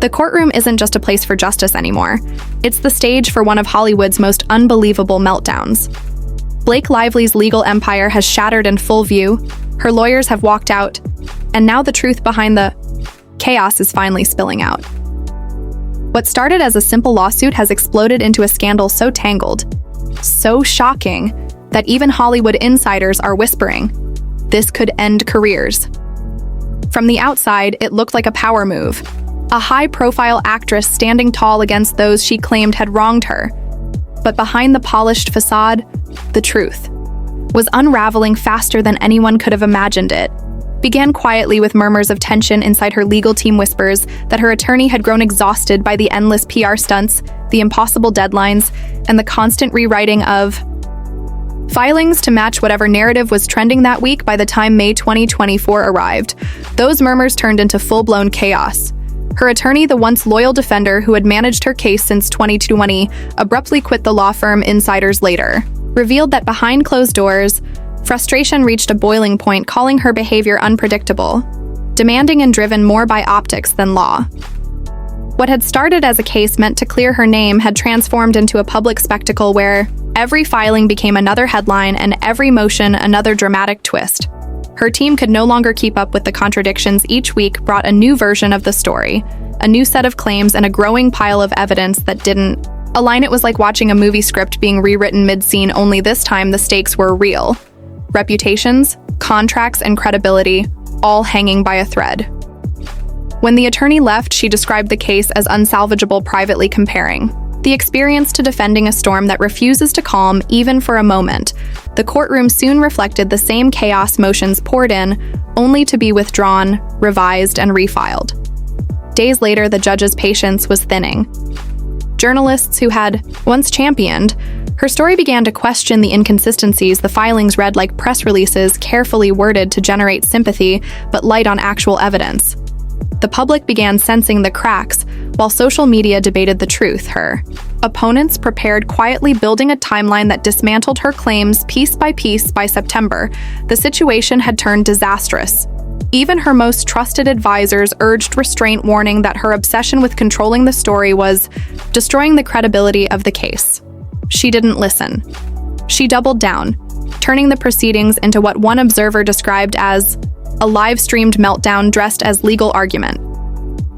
The courtroom isn't just a place for justice anymore. It's the stage for one of Hollywood's most unbelievable meltdowns. Blake Lively's legal empire has shattered in full view, her lawyers have walked out, and now the truth behind the chaos is finally spilling out. What started as a simple lawsuit has exploded into a scandal so tangled, so shocking, that even Hollywood insiders are whispering, this could end careers. From the outside, it looked like a power move, a high-profile actress standing tall against those she claimed had wronged her. But behind the polished facade, the truth was unraveling faster than anyone could have imagined it. Began quietly with murmurs of tension inside her legal team, whispers that her attorney had grown exhausted by the endless PR stunts, the impossible deadlines, and the constant rewriting of filings to match whatever narrative was trending that week. By the time May 2024 arrived, those murmurs turned into full-blown chaos. Her attorney, the once loyal defender who had managed her case since 2020, abruptly quit the law firm. Insiders later revealed that behind closed doors, frustration reached a boiling point, calling her behavior unpredictable, demanding and driven more by optics than law. What had started as a case meant to clear her name had transformed into a public spectacle where every filing became another headline and every motion another dramatic twist. Her team could no longer keep up with the contradictions. Each week brought a new version of the story, a new set of claims, and a growing pile of evidence that didn't align. It was like watching a movie script being rewritten mid-scene, only this time the stakes were real. Reputations, contracts, and credibility, all hanging by a thread. When the attorney left, she described the case as unsalvageable, privately comparing the experience to defending a storm that refuses to calm even for a moment. The courtroom soon reflected the same chaos. Motions poured in, only to be withdrawn, revised, and refiled. Days later, the judge's patience was thinning. Journalists who had once championed her story began to question the inconsistencies. The filings read like press releases carefully worded to generate sympathy, but light on actual evidence. The public began sensing the cracks, while social media debated the truth. Her opponents prepared quietly, building a timeline that dismantled her claims piece by piece. By September, the situation had turned disastrous. Even her most trusted advisors urged restraint, warning that her obsession with controlling the story was destroying the credibility of the case. She didn't listen. She doubled down, turning the proceedings into what one observer described as a live-streamed meltdown dressed as legal argument.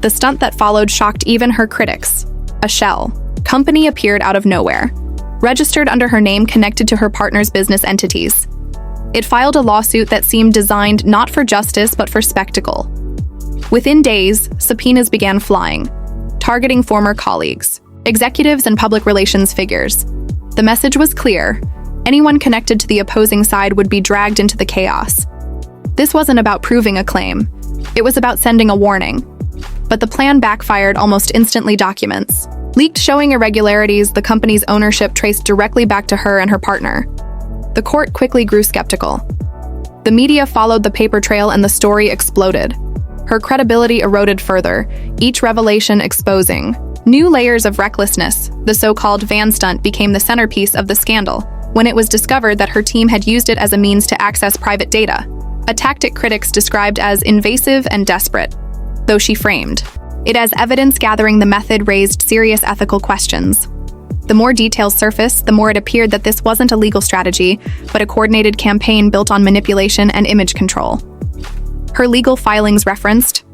The stunt that followed shocked even her critics. A shell company appeared out of nowhere, registered under her name, connected to her partner's business entities. It filed a lawsuit that seemed designed not for justice but for spectacle. Within days, subpoenas began flying, targeting former colleagues, executives, and public relations figures. The message was clear: anyone connected to the opposing side would be dragged into the chaos. This wasn't about proving a claim. It was about sending a warning. But the plan backfired almost instantly. Documents leaked showing irregularities the company's ownership traced directly back to her and her partner. The court quickly grew skeptical. The media followed the paper trail and the story exploded. Her credibility eroded further, each revelation exposing new layers of recklessness. The so-called van stunt became the centerpiece of the scandal when it was discovered that her team had used it as a means to access private data, a tactic critics described as invasive and desperate, though she framed it as evidence gathering. The method raised serious ethical questions. The more details surfaced, the more it appeared that this wasn't a legal strategy, but a coordinated campaign built on manipulation and image control. Her legal filings referenced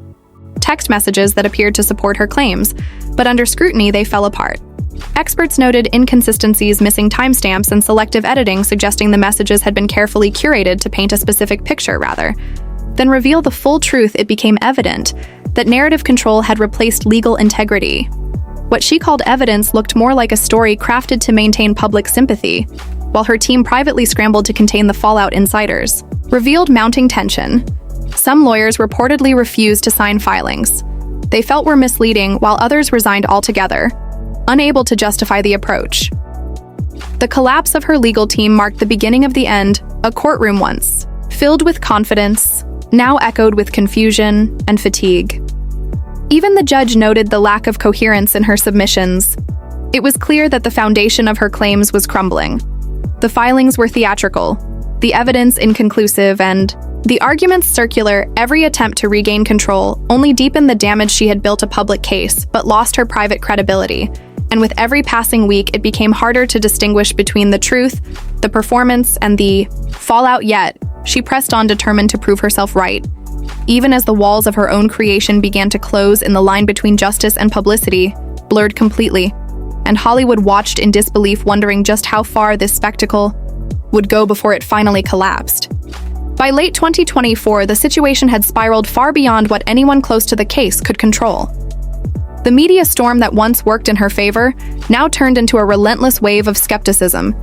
text messages that appeared to support her claims, but under scrutiny they fell apart. Experts noted inconsistencies, missing timestamps, and selective editing, suggesting the messages had been carefully curated to paint a specific picture rather than reveal the full truth. It became evident that narrative control had replaced legal integrity. What she called evidence looked more like a story crafted to maintain public sympathy, while her team privately scrambled to contain the fallout. Insiders revealed mounting tension. Some lawyers reportedly refused to sign filings they felt were misleading, while others resigned altogether, unable to justify the approach. The collapse of her legal team marked the beginning of the end. A courtroom once filled with confidence now echoed with confusion and fatigue. Even the judge noted the lack of coherence in her submissions. It was clear that the foundation of her claims was crumbling. The filings were theatrical, the evidence inconclusive, and The arguments circular, every attempt to regain control, only deepened the damage. She had built a public case, but lost her private credibility. And with every passing week, it became harder to distinguish between the truth, the performance, and the fallout. Yet, she pressed on, determined to prove herself right. Even as the walls of her own creation began to close and the line between justice and publicity blurred completely, and Hollywood watched in disbelief, wondering just how far this spectacle would go before it finally collapsed. By late 2024, the situation had spiraled far beyond what anyone close to the case could control. The media storm that once worked in her favor now turned into a relentless wave of skepticism.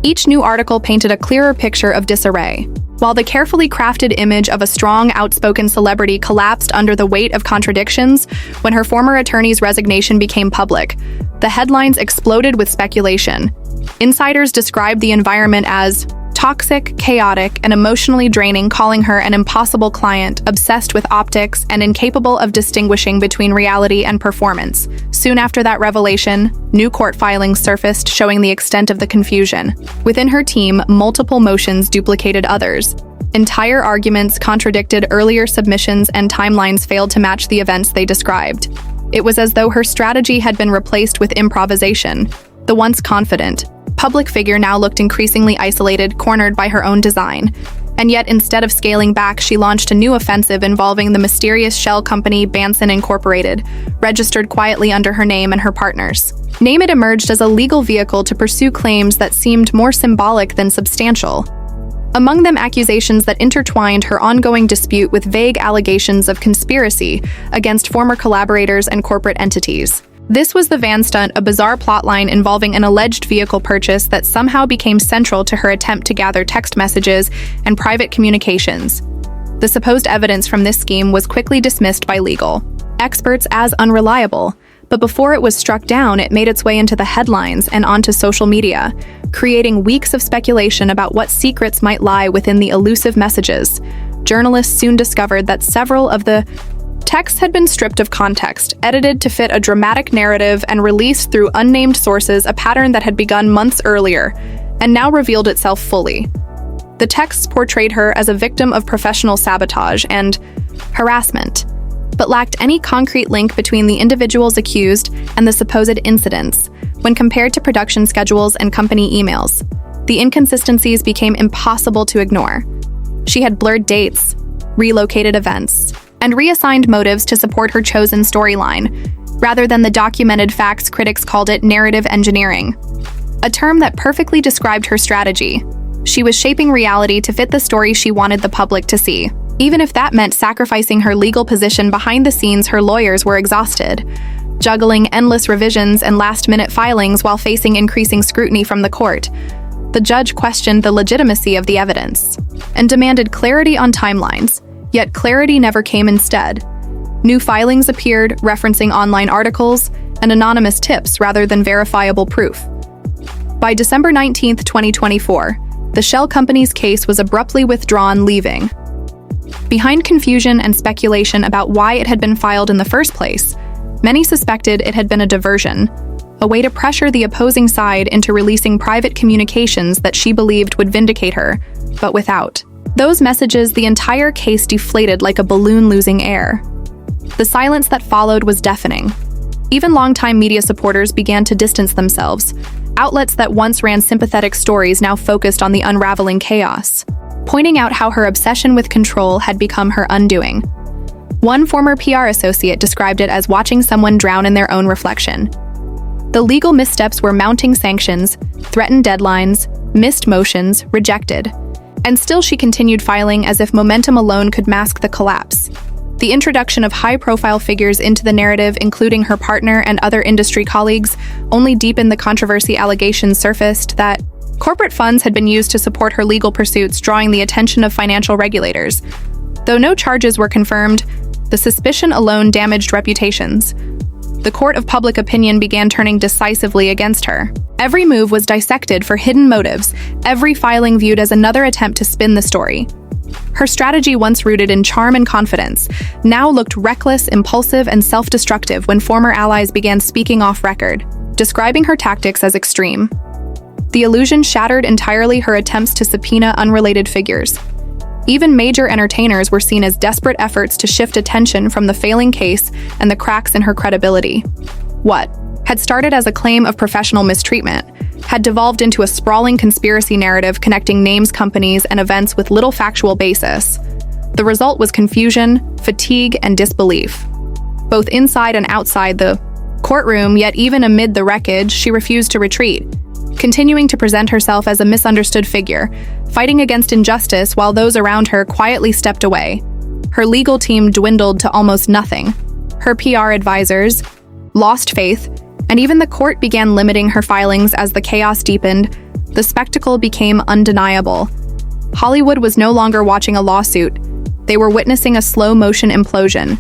Each new article painted a clearer picture of disarray, while the carefully crafted image of a strong, outspoken celebrity collapsed under the weight of contradictions. When her former attorney's resignation became public, the headlines exploded with speculation. Insiders described the environment as toxic, chaotic, and emotionally draining, calling her an impossible client, obsessed with optics and incapable of distinguishing between reality and performance. Soon after that revelation, new court filings surfaced showing the extent of the confusion. Within her team, multiple motions duplicated others. Entire arguments contradicted earlier submissions, and timelines failed to match the events they described. It was as though her strategy had been replaced with improvisation. The once confident public figure now looked increasingly isolated, cornered by her own design. And yet, instead of scaling back, she launched a new offensive involving the mysterious shell company Banson Incorporated, registered quietly under her name and her partner's name. It emerged as a legal vehicle to pursue claims that seemed more symbolic than substantial. Among them, accusations that intertwined her ongoing dispute with vague allegations of conspiracy against former collaborators and corporate entities. This was the Van Stunt, a bizarre plotline involving an alleged vehicle purchase that somehow became central to her attempt to gather text messages and private communications. The supposed evidence from this scheme was quickly dismissed by legal experts as unreliable, but before it was struck down, it made its way into the headlines and onto social media, creating weeks of speculation about what secrets might lie within the elusive messages. Journalists soon discovered that several of the texts had been stripped of context, edited to fit a dramatic narrative, and released through unnamed sources, a pattern that had begun months earlier and now revealed itself fully. The texts portrayed her as a victim of professional sabotage and harassment, but lacked any concrete link between the individuals accused and the supposed incidents. When compared to production schedules and company emails, the inconsistencies became impossible to ignore. She had blurred dates, relocated events, and reassigned motives to support her chosen storyline, rather than the documented facts. Critics called it narrative engineering, a term that perfectly described her strategy. She was shaping reality to fit the story she wanted the public to see. Even if that meant sacrificing her legal position behind the scenes, her lawyers were exhausted, juggling endless revisions and last-minute filings while facing increasing scrutiny from the court. The judge questioned the legitimacy of the evidence and demanded clarity on timelines. Yet clarity never came. Instead, new filings appeared, referencing online articles and anonymous tips rather than verifiable proof. By December 19, 2024, the shell company's case was abruptly withdrawn, leaving behind confusion and speculation about why it had been filed in the first place. Many suspected it had been a diversion, a way to pressure the opposing side into releasing private communications that she believed would vindicate her, but without those messages, the entire case deflated like a balloon losing air. The silence that followed was deafening. Even longtime media supporters began to distance themselves. Outlets that once ran sympathetic stories now focused on the unraveling chaos, pointing out how her obsession with control had become her undoing. One former PR associate described it as watching someone drown in their own reflection. The legal missteps were mounting: sanctions, threatened deadlines, missed motions, rejected. And still she continued filing as if momentum alone could mask the collapse. The introduction of high-profile figures into the narrative, including her partner and other industry colleagues, only deepened the controversy. Allegations surfaced that corporate funds had been used to support her legal pursuits, drawing the attention of financial regulators. Though no charges were confirmed, the suspicion alone damaged reputations. The court of public opinion began turning decisively against her. Every move was dissected for hidden motives, every filing viewed as another attempt to spin the story. Her strategy, once rooted in charm and confidence, now looked reckless, impulsive, and self-destructive when former allies began speaking off record, describing her tactics as extreme. The illusion shattered entirely. Her attempts to subpoena unrelated figures, Even major entertainers were seen as desperate efforts to shift attention from the failing case and the cracks in her credibility. What had started as a claim of professional mistreatment had devolved into a sprawling conspiracy narrative connecting names, companies, and events with little factual basis. The result was confusion, fatigue, and disbelief. Both inside and outside the courtroom, yet even amid the wreckage, she refused to retreat, continuing to present herself as a misunderstood figure, fighting against injustice while those around her quietly stepped away. Her legal team dwindled to almost nothing. Her PR advisors lost faith, and even the court began limiting her filings as the chaos deepened. The spectacle became undeniable. Hollywood was no longer watching a lawsuit. They were witnessing a slow-motion implosion,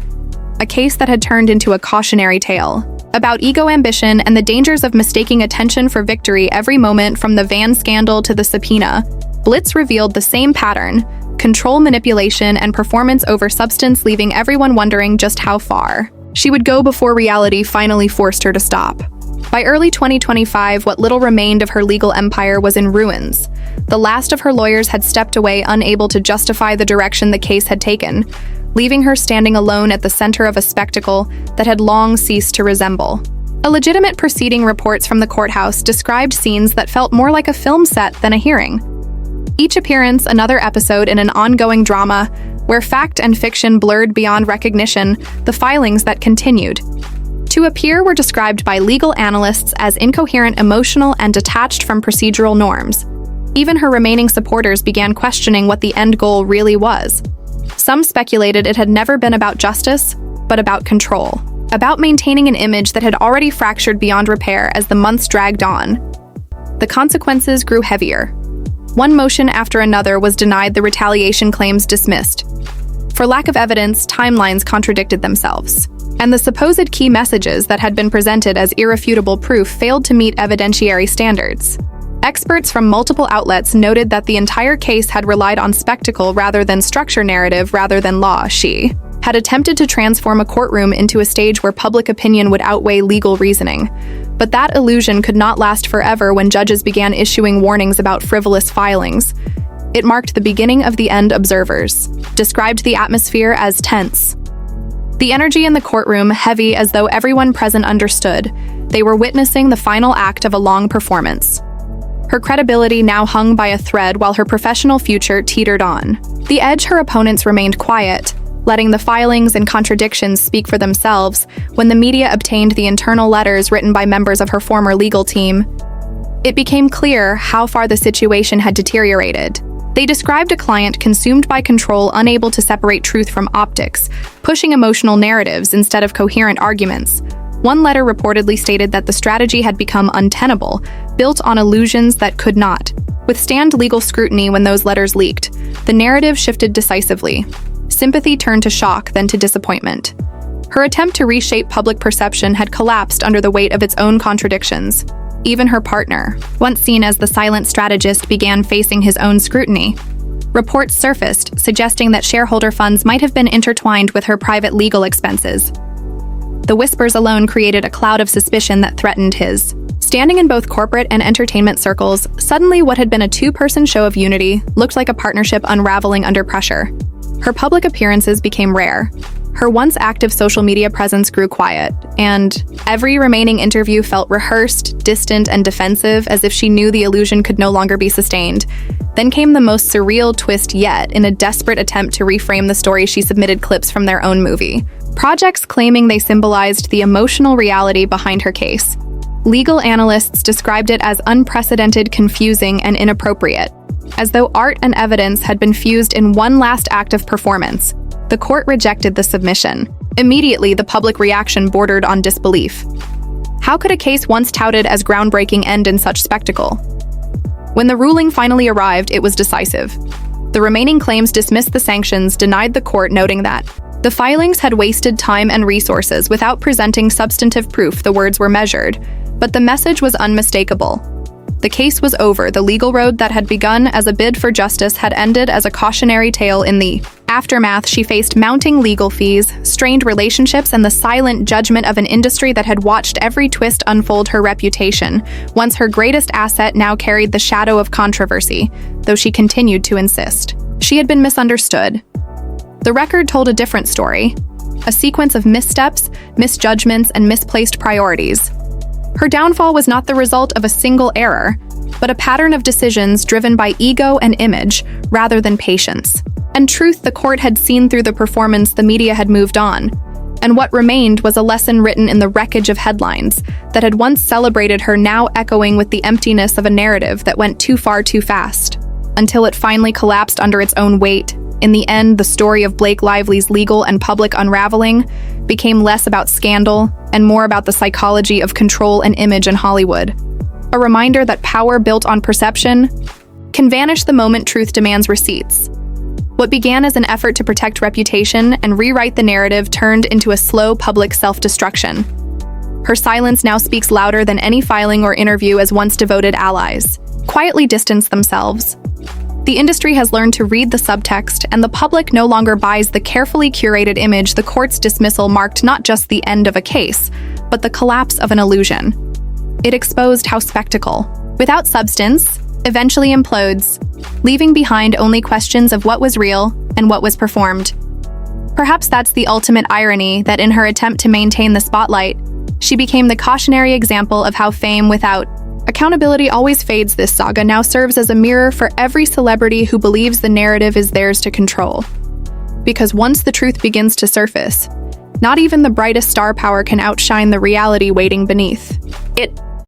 a case that had turned into a cautionary tale about ego ambition and the dangers of mistaking attention for victory every moment. From the van scandal to the subpoena, Blitz revealed the same pattern: control, manipulation, and performance over substance, leaving everyone wondering just how far she would go before reality finally forced her to stop. By early 2025, what little remained of her legal empire was in ruins. The last of her lawyers had stepped away, unable to justify the direction the case had taken, leaving her standing alone at the center of a spectacle that had long ceased to resemble. A legitimate proceeding. Reports from the courthouse described scenes that felt more like a film set than a hearing. Each appearance another episode in an ongoing drama where fact and fiction blurred beyond recognition. The filings that continued to appear were described by legal analysts as incoherent, emotional, and detached from procedural norms. Even her remaining supporters began questioning what the end goal really was. Some speculated it had never been about justice, but about control, about maintaining an image that had already fractured beyond repair. As the months dragged on, the consequences grew heavier. One motion after another was denied, the retaliation claims dismissed. For lack of evidence, timelines contradicted themselves, and the supposed key messages that had been presented as irrefutable proof failed to meet evidentiary standards. Experts from multiple outlets noted that the entire case had relied on spectacle rather than structure, narrative rather than law. She had attempted to transform a courtroom into a stage where public opinion would outweigh legal reasoning. But that illusion could not last forever when judges began issuing warnings about frivolous filings. It marked the beginning of the end. Observers described the atmosphere as tense. The energy in the courtroom heavy, as though everyone present understood they were witnessing the final act of a long performance. Her credibility now hung by a thread while her professional future teetered on the edge. Her opponents remained quiet, letting the filings and contradictions speak for themselves. When the media obtained the internal letters written by members of her former legal team, it became clear how far the situation had deteriorated. They described a client consumed by control, unable to separate truth from optics, pushing emotional narratives instead of coherent arguments. One letter reportedly stated that the strategy had become untenable, built on illusions that could not withstand legal scrutiny. When those letters leaked, the narrative shifted decisively. Sympathy turned to shock, then to disappointment. Her attempt to reshape public perception had collapsed under the weight of its own contradictions. Even her partner, once seen as the silent strategist, began facing his own scrutiny. Reports surfaced suggesting that shareholder funds might have been intertwined with her private legal expenses. The whispers alone created a cloud of suspicion that threatened his standing in both corporate and entertainment circles. Suddenly, what had been a two-person show of unity looked like a partnership unraveling under pressure. Her public appearances became rare. Her once active social media presence grew quiet, and every remaining interview felt rehearsed, distant, and defensive, as if she knew the illusion could no longer be sustained. Then came the most surreal twist yet. In a desperate attempt to reframe the story, she submitted clips from their own movie projects, claiming they symbolized the emotional reality behind her case. Legal analysts described it as unprecedented, confusing, and inappropriate, as though art and evidence had been fused in one last act of performance. The court rejected the submission. Immediately, the public reaction bordered on disbelief. How could a case once touted as groundbreaking end in such spectacle? When the ruling finally arrived, it was decisive. The remaining claims dismissed the sanctions, denied the court, noting that the filings had wasted time and resources without presenting substantive proof. The words were measured, but the message was unmistakable. The case was over. The legal road that had begun as a bid for justice had ended as a cautionary tale. In the aftermath, she faced mounting legal fees, strained relationships, and the silent judgment of an industry that had watched every twist unfold. Her reputation, once her greatest asset, now carried the shadow of controversy, though she continued to insist She had been misunderstood. The record told a different story, a sequence of missteps, misjudgments, and misplaced priorities. Her downfall was not the result of a single error, but a pattern of decisions driven by ego and image rather than patience. And truth the court had seen through the performance the media had moved on, and what remained was a lesson written in the wreckage of headlines that had once celebrated her, now echoing with the emptiness of a narrative that went too far too fast, until it finally collapsed under its own weight. In the end, the story of Blake Lively's legal and public unraveling became less about scandal and more about the psychology of control and image in Hollywood. A reminder that power built on perception can vanish the moment truth demands receipts. What began as an effort to protect reputation and rewrite the narrative turned into a slow public self-destruction. Her silence now speaks louder than any filing or interview, as once devoted allies quietly distance themselves. The industry has learned to read the subtext, and the public no longer buys the carefully curated image. The court's dismissal marked not just the end of a case, but the collapse of an illusion. It exposed how spectacle, without substance, eventually implodes, leaving behind only questions of what was real and what was performed. Perhaps that's the ultimate irony, that in her attempt to maintain the spotlight, she became the cautionary example of how fame without accountability always fades. This saga now serves as a mirror for every celebrity who believes the narrative is theirs to control. Because once the truth begins to surface, not even the brightest star power can outshine the reality waiting beneath it.